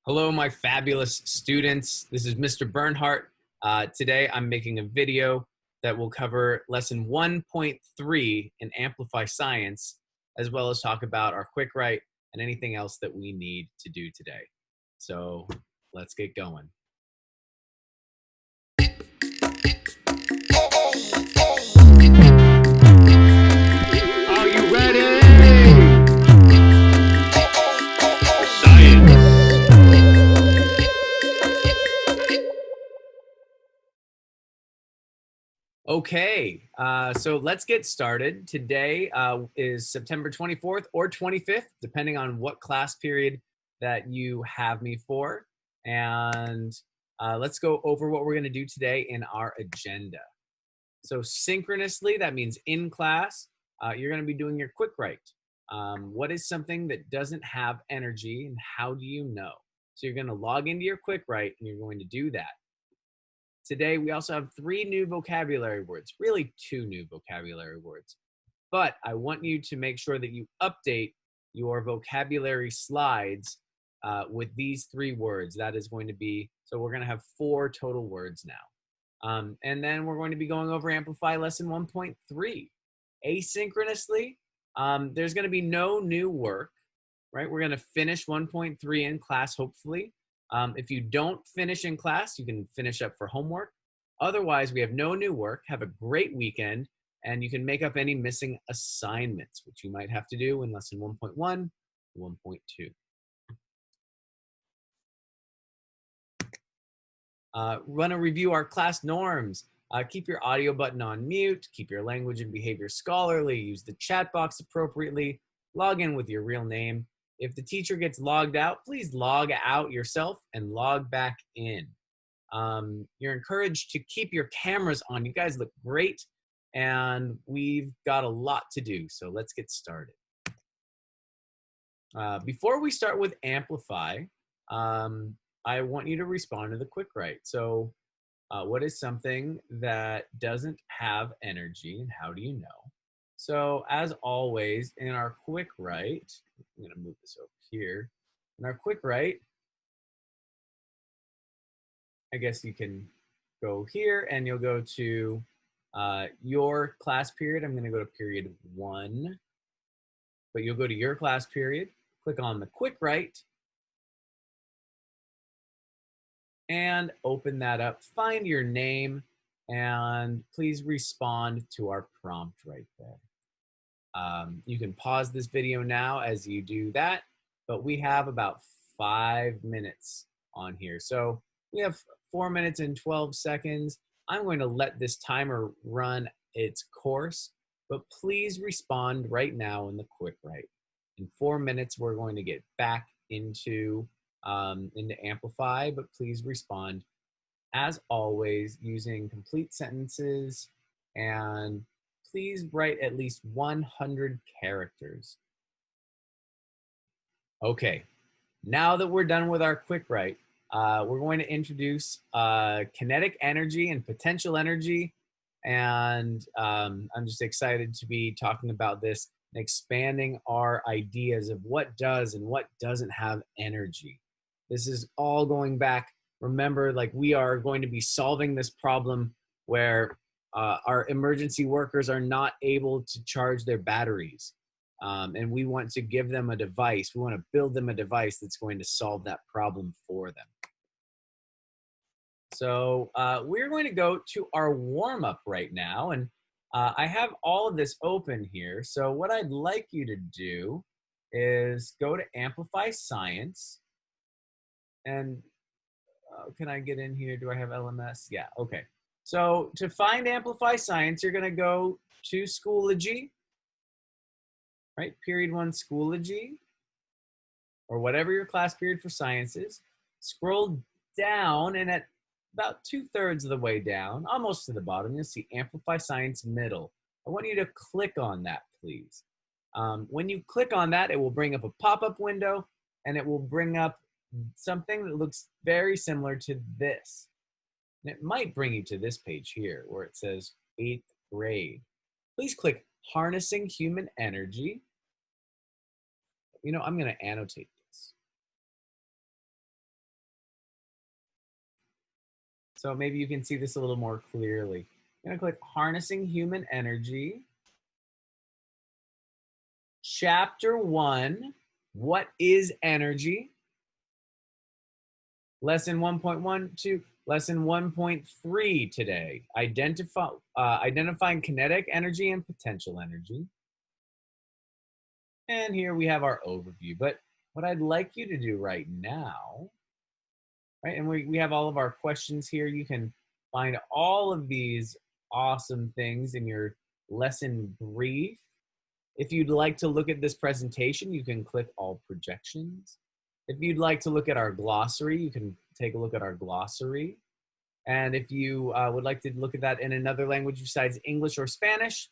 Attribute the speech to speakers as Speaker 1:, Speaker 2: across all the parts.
Speaker 1: Hello, my fabulous students. This is Mr. Bernhardt. Today, I'm making a video that will cover lesson 1.3 in Amplify Science, as well as talk about our quick write and anything else that we need to do today. So let's get going.
Speaker 2: Are you ready? Science.
Speaker 1: Okay, so let's get started. Today is September 24th or 25th, depending on what class period that you have me for. And let's go over what we're going to do today in our agenda. So synchronously, that means in class, you're going to be doing your quick write. What is something that doesn't have energy and how do you know? So you're going to log into your quick write and you're going to do that. Today, we also have 3 new vocabulary words, really 2 new vocabulary words. But I want you to make sure that you update your vocabulary slides with these 3 words. That is going to be, so we're going to have 4 total words now. And then we're going to be going over Amplify Lesson 1.3. Asynchronously, there's going to be no new work, right? We're going to finish 1.3 in class, hopefully. If you don't finish in class, you can finish up for homework. Otherwise, we have no new work. Have a great weekend, and you can make up any missing assignments, which you might have to do in lesson 1.1, 1.2. Want to review our class norms. Keep your audio button on mute. Keep your language and behavior scholarly. Use the chat box appropriately. Log in with your real name. If the teacher gets logged out, please log out yourself and log back in. You're encouraged to keep your cameras on. You guys look great, and we've got a lot to do, so let's get started. Before we start with Amplify, I want you to respond to the quick write. So what is something that doesn't have energy, and how do you know? So as always, in our quick write, I'm going to move this over here. In our quick write, I guess you can go here and you'll go to your class period. I'm going to go to period 1, but you'll go to your class period, click on the quick write, and open that up. Find your name and please respond to our prompt right there. You can pause this video now as you do that, but we have about 5 minutes on here. So we have 4 minutes and 12 seconds. I'm going to let this timer run its course, but please respond right now in the quick write. In 4 minutes, we're going to get back into Amplify, but please respond, as always, using complete sentences, and please write at least 100 characters. Okay, now that we're done with our quick write, we're going to introduce kinetic energy and potential energy, and I'm just excited to be talking about this and expanding our ideas of what does and what doesn't have energy. This is all going back. Remember, like, we are going to be solving this problem where our emergency workers are not able to charge their batteries. And we want to give them a device. We want to build them a device that's going to solve that problem for them. So we're going to go to our warm-up right now. And I have all of this open here. So what I'd like you to do is go to Amplify Science. And can I get in here? Do I have LMS? Yeah, okay. So to find Amplify Science, you're going to go to Schoology, right? Period 1 Schoology, or whatever your class period for science is. Scroll down, and at about 2/3 of the way down, almost to the bottom, you'll see Amplify Science Middle. I want you to click on that, please. When you click on that, it will bring up a pop-up window, and it will bring up something that looks very similar to this. And it might bring you to this page here where it says 8th grade. Please click Harnessing Human Energy. You know, I'm going to annotate this. So maybe you can see this a little more clearly. I'm going to click Harnessing Human Energy. Chapter 1, What is Energy? Lesson 1.1 to lesson 1.3 today. Identifying kinetic energy and potential energy. And here we have our overview. But what I'd like you to do right now, right, and we have all of our questions here. You can find all of these awesome things in your lesson brief. If you'd like to look at this presentation, you can click all projections. If you'd like to look at our glossary, you can take a look at our glossary. And if you would like to look at that in another language besides English or Spanish,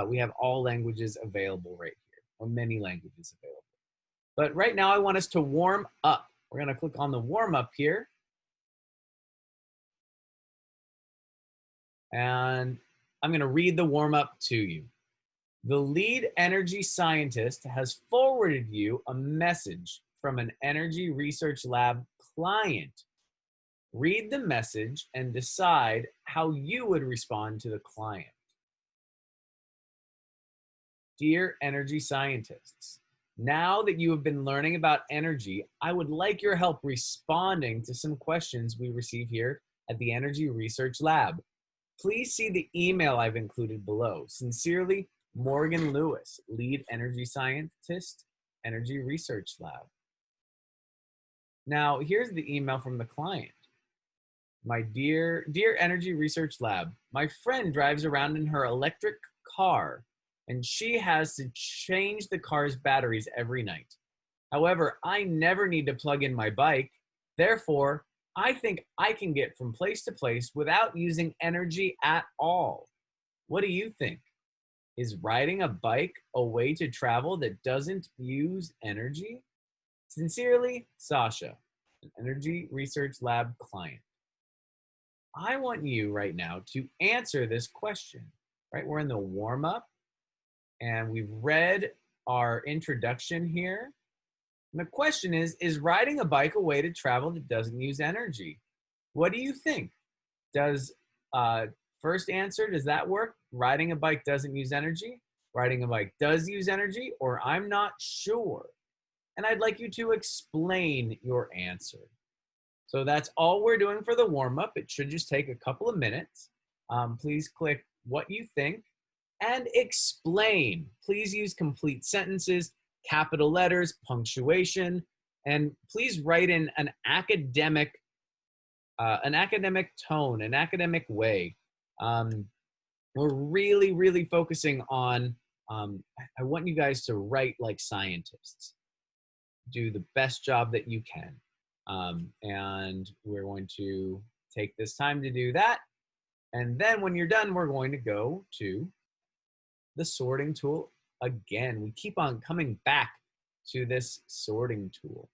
Speaker 1: we have all languages available right here, or many languages available. But right now I want us to warm up. We're gonna click on the warm up here. And I'm gonna read the warm up to you. The lead energy scientist has forwarded you a message from an energy research lab client. Read the message and decide how you would respond to the client. Dear energy scientists, now that you have been learning about energy, I would like your help responding to some questions we receive here at the Energy Research Lab. Please see the email I've included below. Sincerely, Morgan Lewis, Lead Energy Scientist, Energy Research Lab. Now, here's the email from the client. My dear Energy Research Lab, my friend drives around in her electric car and she has to change the car's batteries every night. However, I never need to plug in my bike. Therefore, I think I can get from place to place without using energy at all. What do you think? Is riding a bike a way to travel that doesn't use energy? Sincerely, Sasha, an Energy Research Lab client. I want you right now to answer this question, right? We're in the warm up and we've read our introduction here. And the question is riding a bike a way to travel that doesn't use energy? What do you think? Does, first answer, does that work? Riding a bike doesn't use energy? Riding a bike does use energy? Or I'm not sure. And I'd like you to explain your answer. So that's all we're doing for the warm-up. It should just take a couple of minutes. Please click what you think and explain. Please use complete sentences, capital letters, punctuation, and please write in an academic tone, an academic way. We're really focusing on, I want you guys to write like scientists. Do the best job that you can. And we're going to take this time to do that. And then when you're done, we're going to go to the sorting tool again. We keep on coming back to this sorting tool.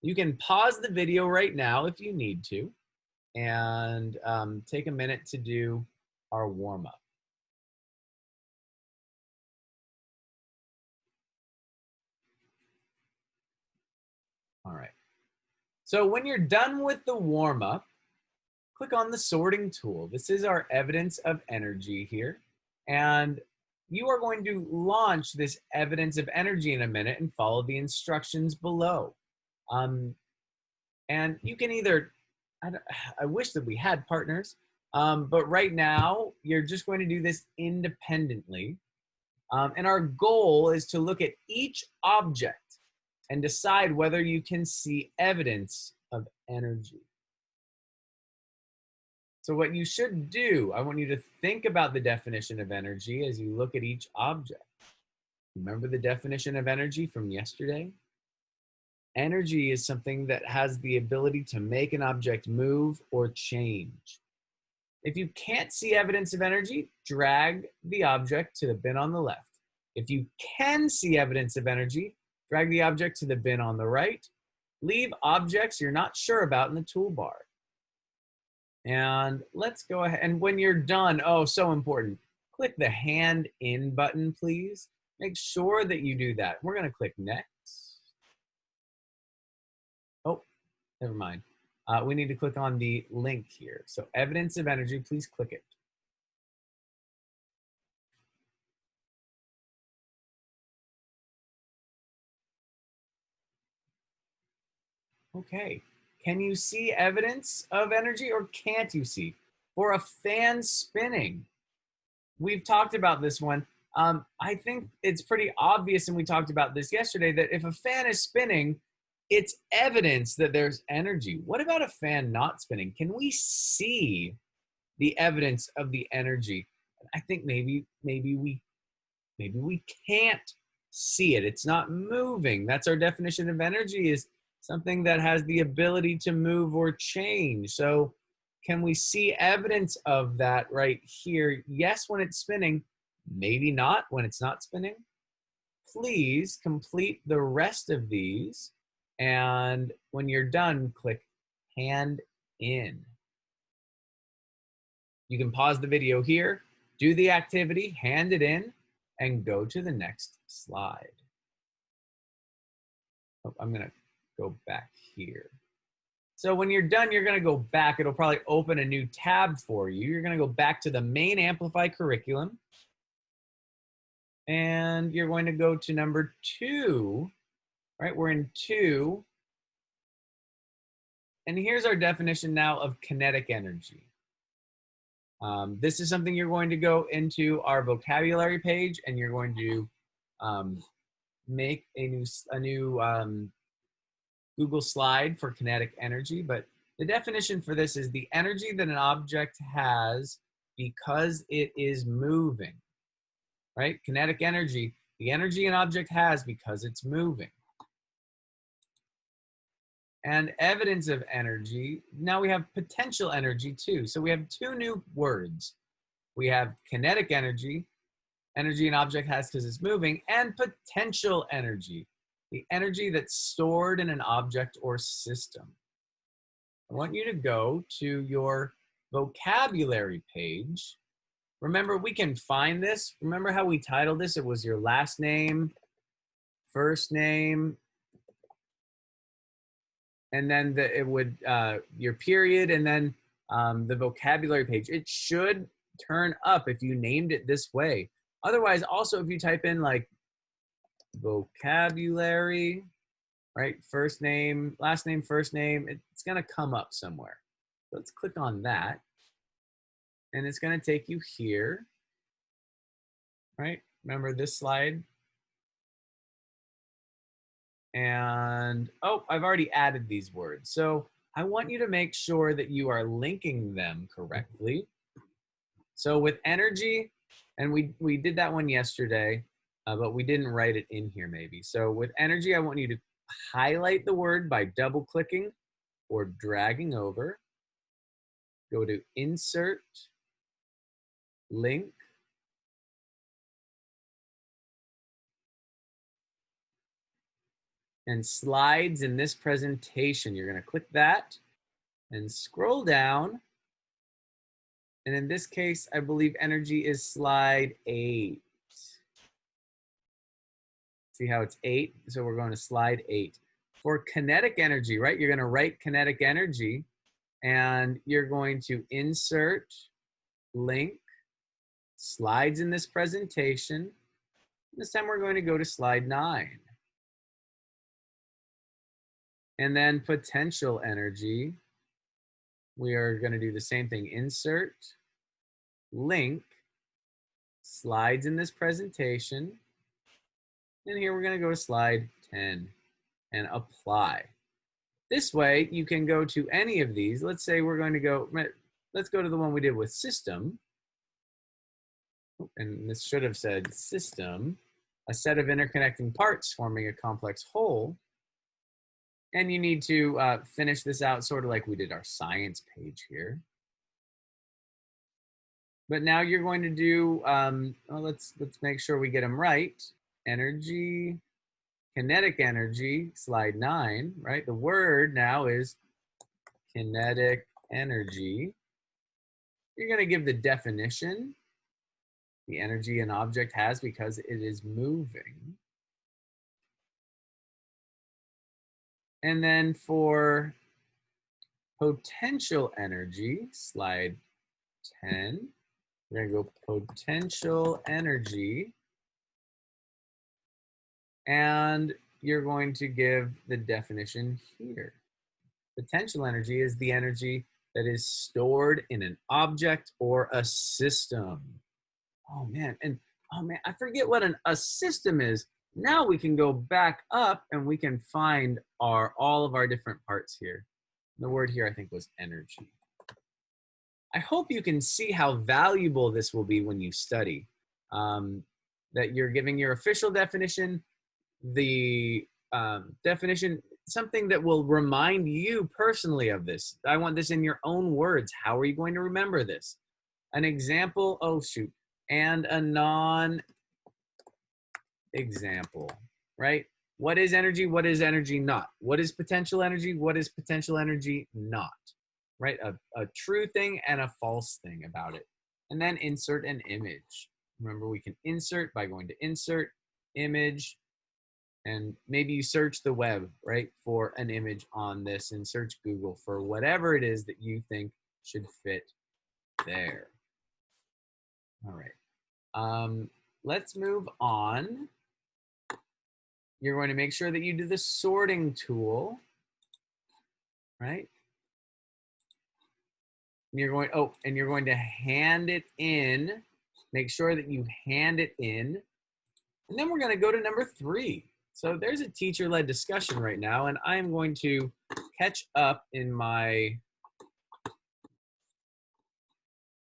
Speaker 1: You can pause the video right now if you need to and take a minute to do our warm-up. All right. So when you're done with the warm-up, click on the sorting tool. This is our evidence of energy here. And you are going to launch this evidence of energy in a minute and follow the instructions below. And you can either, I wish that we had partners, but right now you're just going to do this independently. And our goal is to look at each object and decide whether you can see evidence of energy. So what you should do, I want you to think about the definition of energy as you look at each object. Remember the definition of energy from yesterday? Energy is something that has the ability to make an object move or change. If you can't see evidence of energy, drag the object to the bin on the left. If you can see evidence of energy, drag the object to the bin on the right. Leave objects you're not sure about in the toolbar. And let's go ahead. And when you're done, oh, so important, click the hand in button, please. Make sure that you do that. We're going to click next. Oh, never mind. we need to click on the link here. So evidence of energy, please click it. Okay, can you see evidence of energy or can't you see? For a fan spinning, we've talked about this one. I think it's pretty obvious, and we talked about this yesterday, that if a fan is spinning, it's evidence that there's energy. What about a fan not spinning? Can we see the evidence of the energy? I think maybe we can't see it. It's not moving. That's our definition of energy, is something that has the ability to move or change. So can we see evidence of that right here? Yes, when it's spinning, maybe not when it's not spinning. Please complete the rest of these. And when you're done, click hand in. You can pause the video here, do the activity, hand it in, and go to the next slide. Oh, I'm gonna go back here. So when you're done, you're gonna go back. It'll probably open a new tab for you. You're gonna go back to the main Amplify curriculum. And you're going to go to number 2, right? We're in 2. And here's our definition now of kinetic energy. This is something you're going to go into our vocabulary page, and you're going to make a new Google slide for kinetic energy. But the definition for this is the energy that an object has because it is moving, right? Kinetic energy, the energy an object has because it's moving. And evidence of energy, now we have potential energy too. So we have 2 new words. We have kinetic energy, energy an object has because it's moving, and potential energy, the energy that's stored in an object or system. I want you to go to your vocabulary page. Remember, we can find this. Remember how we titled this? It was your last name, first name, and then your period, and then the vocabulary page. It should turn up if you named it this way. Otherwise, also if you type in like vocabulary, right? First name, last name, first name, it's gonna come up somewhere. Let's click on that. And it's gonna take you here, right? Remember this slide? And, oh, I've already added these words. So I want you to make sure that you are linking them correctly. So with energy, and we did that one yesterday, but we didn't write it in here maybe. So with energy, I want you to highlight the word by double clicking or dragging over. Go to insert, link, and slides in this presentation. You're gonna click that and scroll down. And in this case, I believe energy is slide 8. See how it's 8? So we're going to slide 8. For kinetic energy, right? You're gonna write kinetic energy, and you're going to insert, link, slides in this presentation. This time we're going to go to slide 9. And then potential energy, we are going to do the same thing. Insert, link, slides in this presentation. And here we're going to go to slide 10 and apply. This way you can go to any of these. Let's say we're going to go, let's go to the one we did with system. And this should have said system, a set of interconnecting parts forming a complex whole. And you need to finish this out sort of like we did our science page here. But now you're going to do, let's make sure we get them right. Energy, kinetic energy, slide 9, right? The word now is kinetic energy. You're going to give the definition, the energy an object has because it is moving. And then for potential energy, slide 10. We're going to go potential energy. And you're going to give the definition here. Potential energy is the energy that is stored in an object or a system. Oh man, I forget what a system is. Now we can go back up and we can find all of our different parts here. The word here I think was energy. I hope you can see how valuable this will be when you study. That you're giving your official definition, the definition, something that will remind you personally of this. I want this in your own words. How are you going to remember this? An example, oh shoot, and a non-example, right? What is energy? What is energy not? What is potential energy? What is potential energy not? Right? A true thing and a false thing about it. And then insert an image. Remember, we can insert by going to insert, image, and maybe you search the web, right, for an image on this and search Google for whatever it is that you think should fit there. All right. Let's move on. You're going to make sure that you do the sorting tool, right? And you're going to hand it in. Make sure that you hand it in. And then we're going to go to number 3. So there's a teacher-led discussion right now, and I'm going to catch up in my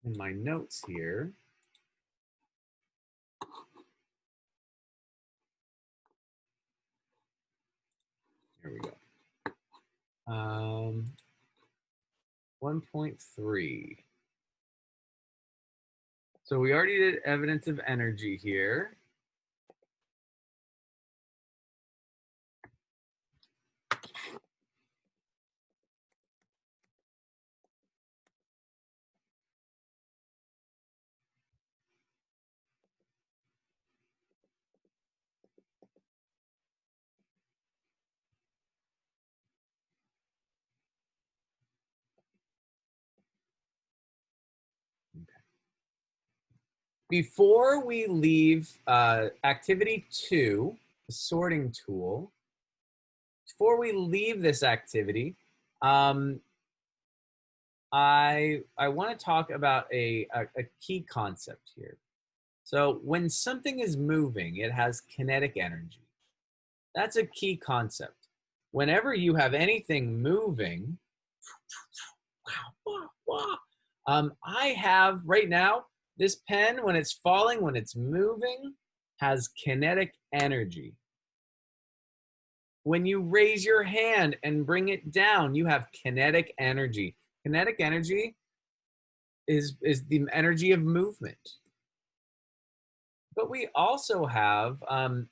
Speaker 1: notes here. Here we go. 1.3. So we already did evidence of energy here. Before we leave activity 2, the sorting tool, before we leave this activity, I want to talk about a key concept here. So when something is moving, it has kinetic energy. That's a key concept. Whenever you have anything moving, I have right now, this pen, when it's falling, when it's moving, has kinetic energy. When you raise your hand and bring it down, you have kinetic energy. Kinetic energy is the energy of movement. But we also have,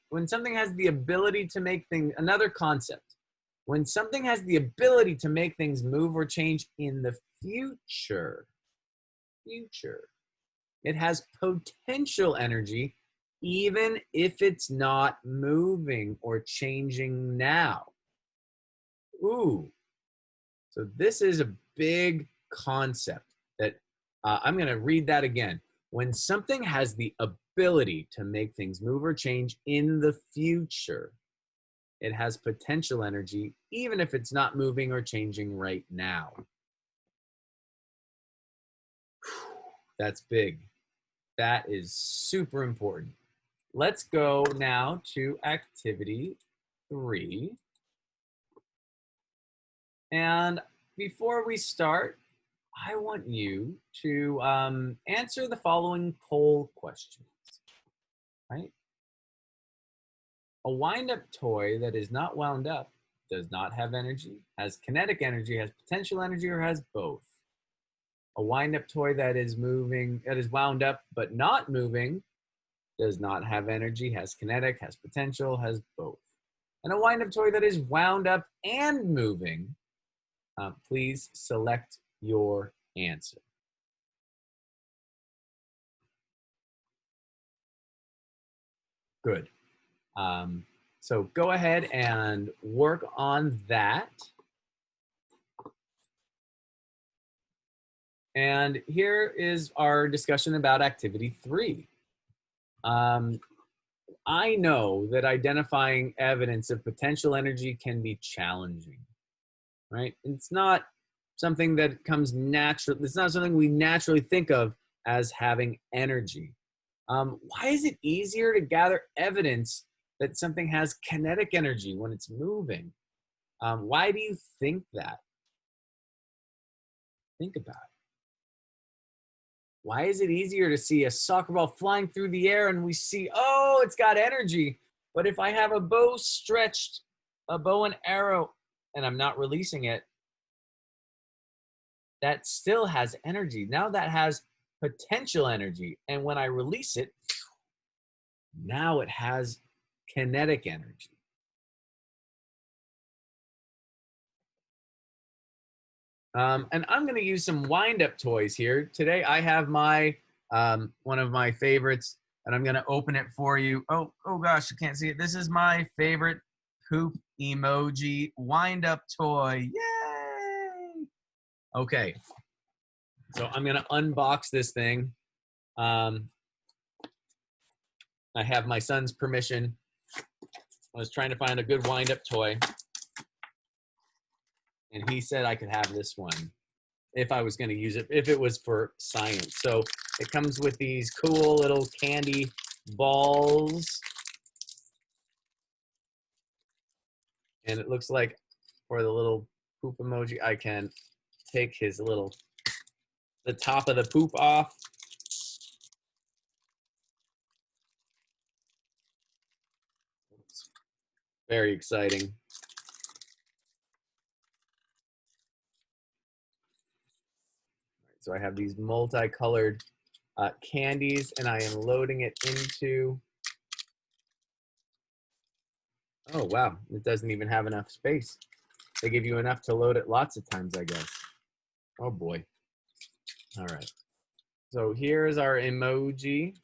Speaker 1: when something has the ability to make things, another concept, when something has the ability to make things move or change in the future, it has potential energy, even if it's not moving or changing now. Ooh, so this is a big concept that I'm going to read that again. When something has the ability to make things move or change in the future, it has potential energy, even if it's not moving or changing right now. That's big. That is super important. Let's go now to activity 3. And before we start, I want you to answer the following poll questions, right? A wind-up toy that is not wound up does not have energy, has kinetic energy, has potential energy, or has both. A wind-up toy that is moving, that is wound up but not moving, does not have energy, has kinetic, has potential, has both. And a wind-up toy that is wound up and moving, please select your answer. Good. So go ahead and work on that. And here is our discussion about activity 3. I know that identifying evidence of potential energy can be challenging, right? It's not something that comes natural. It's not something we naturally think of as having energy. Why is it easier to gather evidence that something has kinetic energy when it's moving? Why do you think that? Think about it. Why is it easier to see a soccer ball flying through the air and we see, oh, it's got energy? But if I have a bow stretched, a bow and arrow, and I'm not releasing it, that still has energy. Now that has potential energy. And when I release it, now it has kinetic energy. And I'm going to use some wind-up toys here. Today I have my one of my favorites, and I'm going to open it for you. Oh gosh, you can't see it. This is my favorite poop emoji wind-up toy. Yay! Okay, so I'm going to unbox this thing. I have my son's permission. I was trying to find a good wind-up toy, and he said I could have this one if I was going to use it, if it was for science. So it comes with these cool little candy balls. And it looks like for the little poop emoji, I can take the top of the poop off. Very exciting. So I have these multicolored candies, and I am loading it into, oh wow, it doesn't even have enough space. They give you enough to load it lots of times, I guess. Oh boy. All right. So here's our emoji,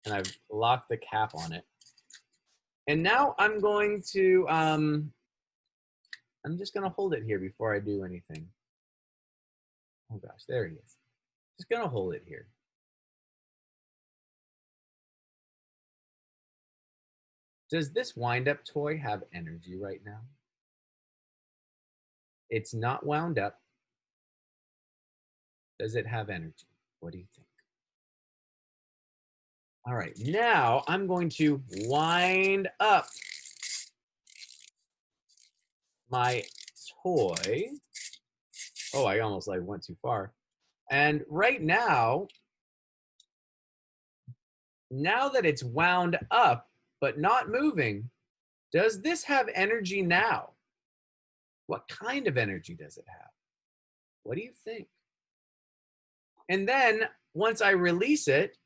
Speaker 1: and I've locked the cap on it. And now I'm going to, I'm just gonna hold it here before I do anything. Oh gosh, there he is. Just gonna hold it here. Does this wind-up toy have energy right now? It's not wound up. Does it have energy? What do you think? All right, now I'm going to wind up my toy. Oh, I almost went too far. And right now that it's wound up but not moving, does this have energy now? What kind of energy does it have? What do you think? And then once I release it,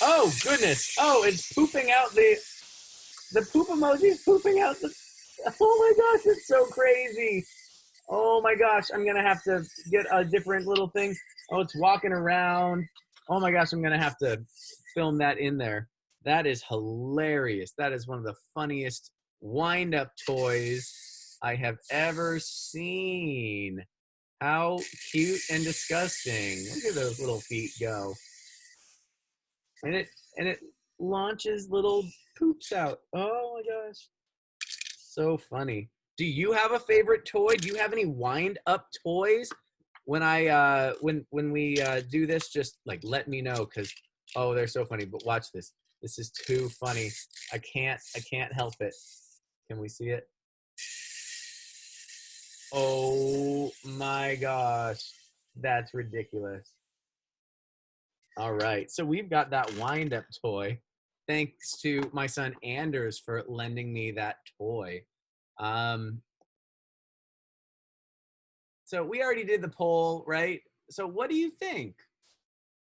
Speaker 1: oh goodness. Oh, it's pooping out the poop emoji is pooping out the, oh my gosh, it's so crazy. Oh my gosh, I'm gonna have to get a different little thing. Oh, it's walking around. Oh my gosh, I'm gonna have to film that in there. That is hilarious. That is one of the funniest wind-up toys I have ever seen. How cute and disgusting. Look at those little feet go. And it launches little poops out. Oh my gosh. So funny. Do you have a favorite toy? Do you have any wind-up toys? When when we do this, just let me know, because oh, they're so funny. But watch this. This is too funny. I can't help it. Can we see it? Oh my gosh. That's ridiculous. All right. So we've got that wind-up toy. Thanks to my son Anders for lending me that toy. So we already did the poll, right? So what do you think?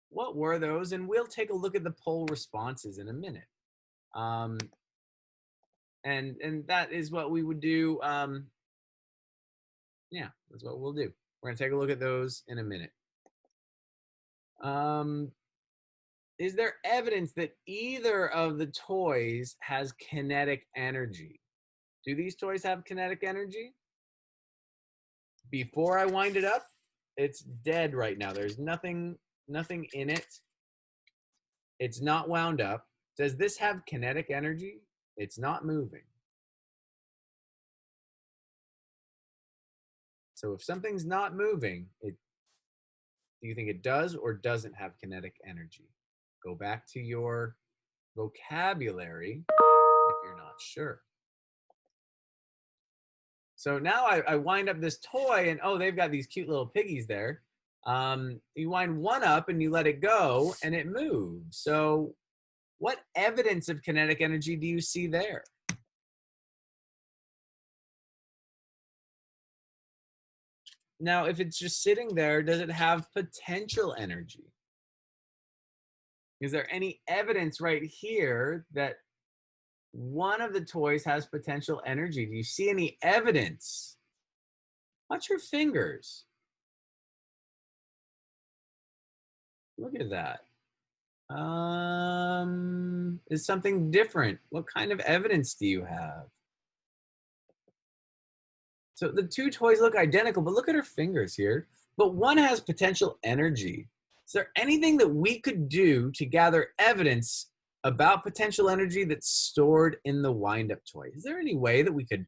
Speaker 1: What were those? And we'll take a look at the poll responses in a minute. And that is what we would do. Yeah, that's what we'll do. We're gonna take a look at those in a minute. Is there evidence that either of the toys has kinetic energy? Do these toys have kinetic energy? before I wind it up, it's dead right now. There's nothing in it. It's not wound up. Does this have kinetic energy? It's not moving. So if something's not moving, do you think it does or doesn't have kinetic energy? Go back to your vocabulary if you're not sure. So now I wind up this toy and oh, they've got these cute little piggies there. You wind one up and you let it go and it moves. So what evidence of kinetic energy do you see there? Now, if it's just sitting there, does it have potential energy? Is there any evidence right here that one of the toys has potential energy? Do you see any evidence? Watch your fingers. Look at that. Is something different? What kind of evidence do you have? So the two toys look identical, but look at her fingers here. But one has potential energy. Is there anything that we could do to gather evidence about potential energy that's stored in the wind-up toy? Is there any way that we could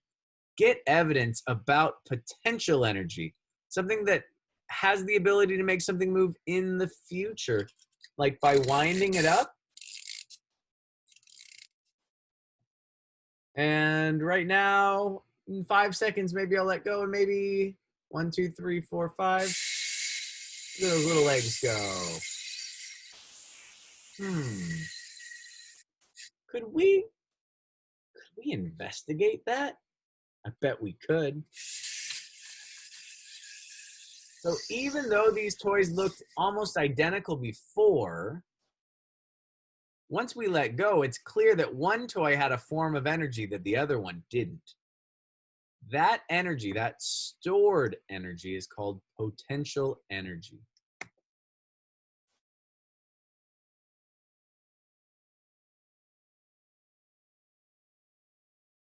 Speaker 1: get evidence about potential energy? Something that has the ability to make something move in the future, like by winding it up. And right now, in 5 seconds, maybe I'll let go, and maybe 1, 2, 3, 4, 5. Look at those little legs go. Could we investigate that? I bet we could. So even though these toys looked almost identical before, once we let go, it's clear that one toy had a form of energy that the other one didn't. That energy, that stored energy, is called potential energy.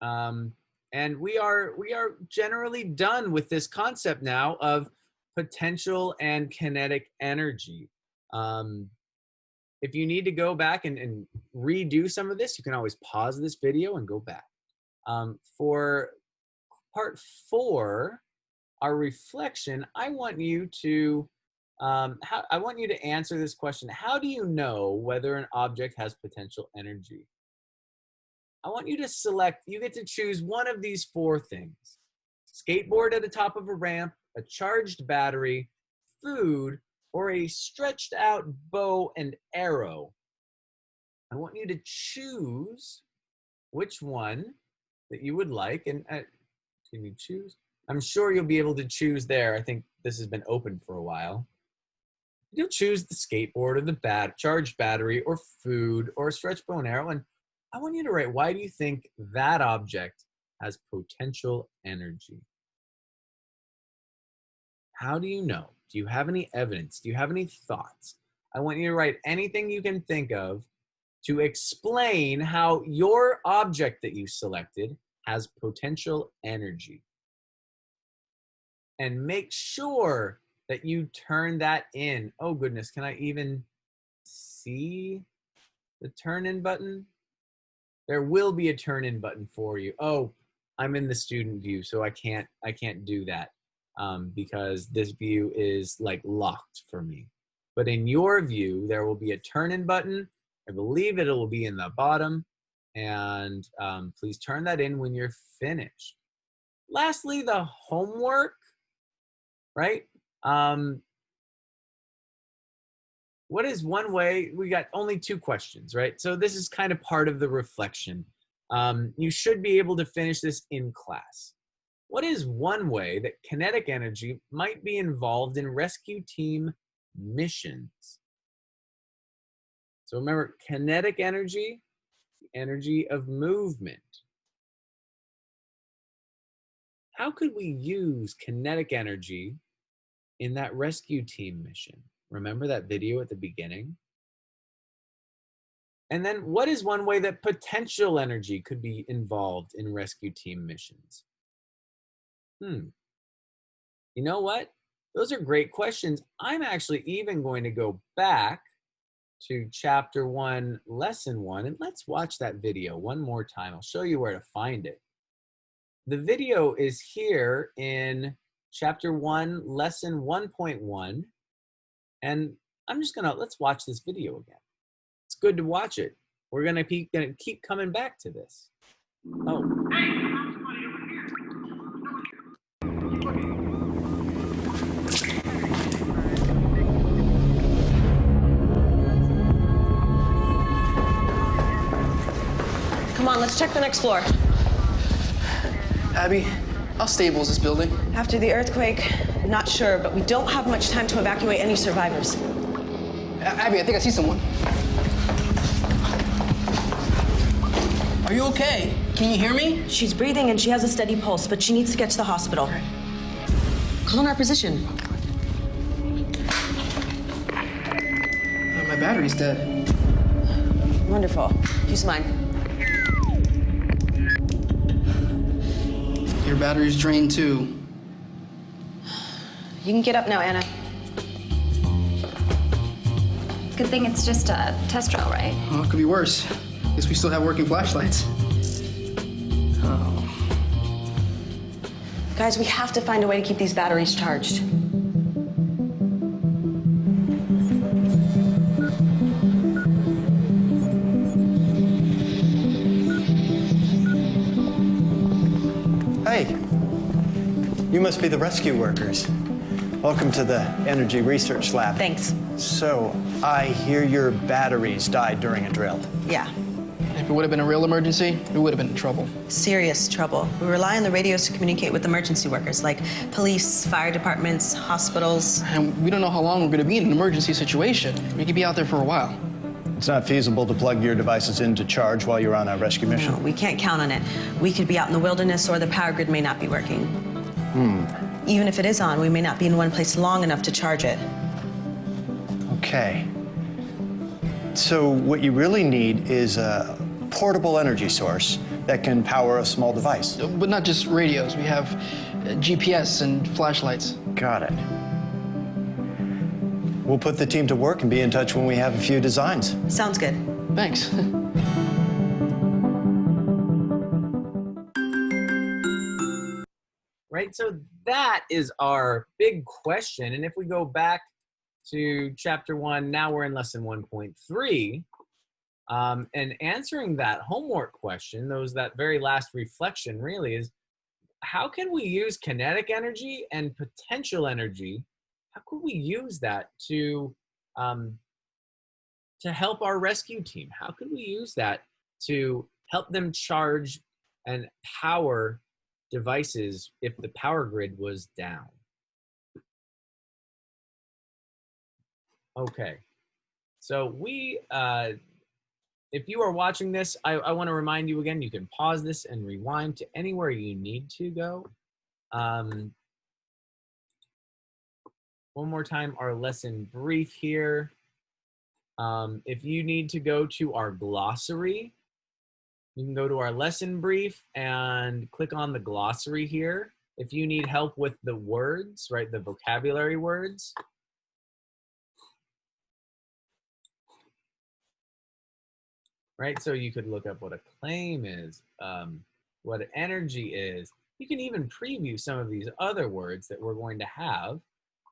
Speaker 1: And we are generally done with this concept now of potential and kinetic energy. If you need to go back and redo some of this, you can always pause this video and go back. For part 4, our reflection, I want you to answer this question. How do you know whether an object has potential energy? I want you to select, you get to choose one of these 4 things. Skateboard at the top of a ramp, a charged battery, food, or a stretched out bow and arrow. I want you to choose which one that you would like. And can you choose? I'm sure you'll be able to choose there. I think this has been open for a while. You'll choose the skateboard or the charged battery or food or a stretched bow and arrow. And I want you to write, why do you think that object has potential energy? How do you know? Do you have any evidence? Do you have any thoughts? I want you to write anything you can think of to explain how your object that you selected has potential energy. And make sure that you turn that in. Oh goodness, can I even see the turn in button? There will be a turn in button for you. Oh, I'm in the student view, so I can't do that because this view is like locked for me. But in your view, there will be a turn in button. I believe it will be in the bottom, and please turn that in when you're finished. Lastly, the homework, right? What is one way? We got only 2 questions, right? So this is kind of part of the reflection. You should be able to finish this in class. What is one way that kinetic energy might be involved in rescue team missions? So remember, kinetic energy, the energy of movement. How could we use kinetic energy in that rescue team mission? Remember that video at the beginning? And then what is one way that potential energy could be involved in rescue team missions? You know what? Those are great questions. I'm actually even going to go back to chapter 1, lesson 1, and let's watch that video one more time. I'll show you where to find it. The video is here in chapter 1, lesson 1.1, and let's watch this video again. It's good to watch it. We're gonna keep coming back to this. Oh.
Speaker 3: Come on, let's check the next floor.
Speaker 4: Abby, how stable is this building?
Speaker 3: After the earthquake, not sure, but we don't have much time to evacuate any survivors.
Speaker 4: Abby, I think I see someone. Are you okay? Can you hear me?
Speaker 3: She's breathing and she has a steady pulse, but she needs to get to the hospital.
Speaker 4: Okay.
Speaker 3: Call in our position.
Speaker 4: My battery's dead.
Speaker 3: Wonderful. Use mine.
Speaker 4: Your battery's drained too.
Speaker 3: You can get up now, Anna.
Speaker 5: Good thing it's just a test drill, right?
Speaker 4: Oh, it could be worse. Guess we still have working flashlights. Oh.
Speaker 3: Guys, we have to find a way to keep these batteries charged.
Speaker 6: Hey, you must be the rescue workers. Welcome to the Energy Research Lab.
Speaker 3: Thanks.
Speaker 6: So, I hear your batteries died during a drill.
Speaker 3: Yeah,
Speaker 4: If it would have been a real emergency, we would have been in trouble.
Speaker 3: serious trouble. We rely on the radios to communicate with emergency workers, like police, fire departments, hospitals.
Speaker 4: And we don't know how long we're going to be in an emergency situation. We could be out there for a while.
Speaker 6: It's not feasible to plug your devices in to charge while you're on a rescue mission.
Speaker 3: No, we can't count on it. We could be out in the wilderness or the power grid may not be working. Even if it is on, we may not be in one place long enough to charge it.
Speaker 6: Okay. So, what you really need is a portable energy source that can power a small device.
Speaker 4: But not just radios. We have GPS and flashlights.
Speaker 6: Got it. We'll put the team to work and be in touch when we have a few designs.
Speaker 3: Sounds good.
Speaker 4: Thanks.
Speaker 1: Right, so that is our big question. And if we go back to chapter 1, now we're in lesson 1.3, and answering that homework question, that very last reflection really is, how can we use kinetic energy and potential energy? How could we use that to help our rescue team? How could we use that to help them charge and power devices if the power grid was down? Okay, so if you are watching this, I want to remind you again, you can pause this and rewind to anywhere you need to go. One more time, our lesson brief here. If you need to go to our glossary, you can go to our lesson brief and click on the glossary here. If you need help with the words, right, the vocabulary words, right, so you could look up what a claim is, what energy is. You can even preview some of these other words that we're going to have,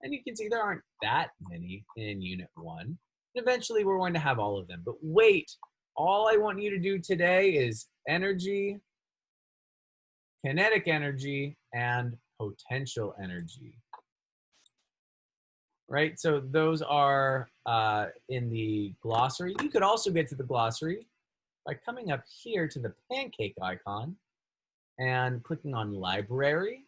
Speaker 1: and you can see there aren't that many in Unit 1. Eventually, we're going to have all of them, but wait. All I want you to do today is energy, kinetic energy, and potential energy. Right, so those are in the glossary. You could also get to the glossary by coming up here to the pancake icon and clicking on library.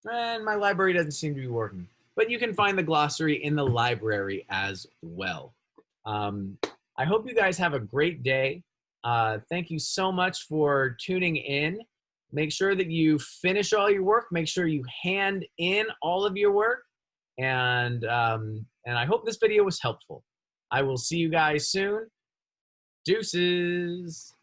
Speaker 1: And my library doesn't seem to be working, but you can find the glossary in the library as well. I hope you guys have a great day. Thank you so much for tuning in. Make sure that you finish all your work. Make sure you hand in all of your work. And I hope this video was helpful. I will see you guys soon. Deuces.